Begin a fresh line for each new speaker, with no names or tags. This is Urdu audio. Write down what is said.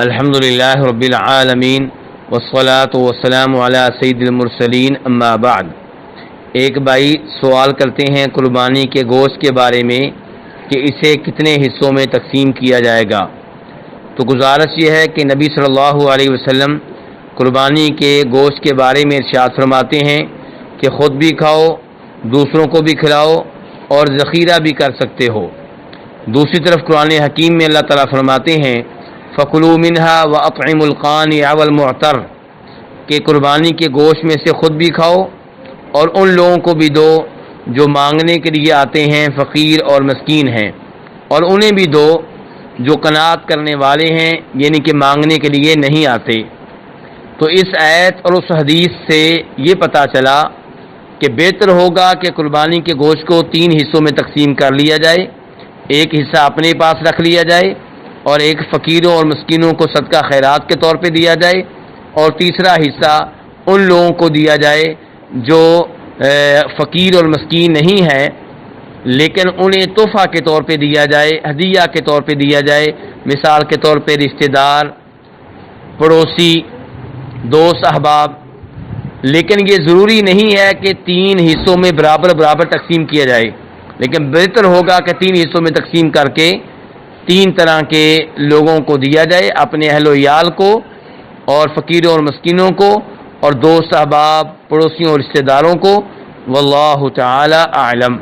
الحمدللہ رب العالمین والصلاة والسلام علی سید المرسلین اما بعد۔ ایک بھائی سوال کرتے ہیں قربانی کے گوشت کے بارے میں کہ اسے کتنے حصوں میں تقسیم کیا جائے گا۔ تو گزارش یہ ہے کہ نبی صلی اللہ علیہ وسلم قربانی کے گوشت کے بارے میں ارشاد فرماتے ہیں کہ خود بھی کھاؤ، دوسروں کو بھی کھلاؤ اور ذخیرہ بھی کر سکتے ہو۔ دوسری طرف قرآن حکیم میں اللہ تعالیٰ فرماتے ہیں فَكُلُوا مِنْهَا وَأَطْعِمُوا الْقَانِعَ وَالْمُعْتَرَّ کہ قربانی کے گوشت میں سے خود بھی کھاؤ اور ان لوگوں کو بھی دو جو مانگنے کے لیے آتے ہیں، فقیر اور مسکین ہیں، اور انہیں بھی دو جو قناعت کرنے والے ہیں، یعنی کہ مانگنے کے لیے نہیں آتے۔ تو اس آیت اور اس حدیث سے یہ پتہ چلا کہ بہتر ہوگا کہ قربانی کے گوشت کو 3 حصوں میں تقسیم کر لیا جائے، ایک حصہ اپنے پاس رکھ لیا جائے اور ایک فقیروں اور مسکینوں کو صدقہ خیرات کے طور پہ دیا جائے، اور تیسرا حصہ ان لوگوں کو دیا جائے جو فقیر اور مسکین نہیں ہیں لیکن انہیں تحفہ کے طور پہ دیا جائے، ہدیہ کے طور پہ دیا جائے، مثال کے طور پہ رشتہ دار، پڑوسی، دوست، احباب۔ لیکن یہ ضروری نہیں ہے کہ 3 حصوں میں برابر برابر تقسیم کیا جائے، لیکن بہتر ہوگا کہ 3 حصوں میں تقسیم کر کے 3 طرح کے لوگوں کو دیا جائے، اپنے اہل و عیال کو اور فقیروں اور مسکینوں کو اور دوست، احباب، پڑوسیوں اور رشتہ داروں کو۔ واللہ تعالی اعلم۔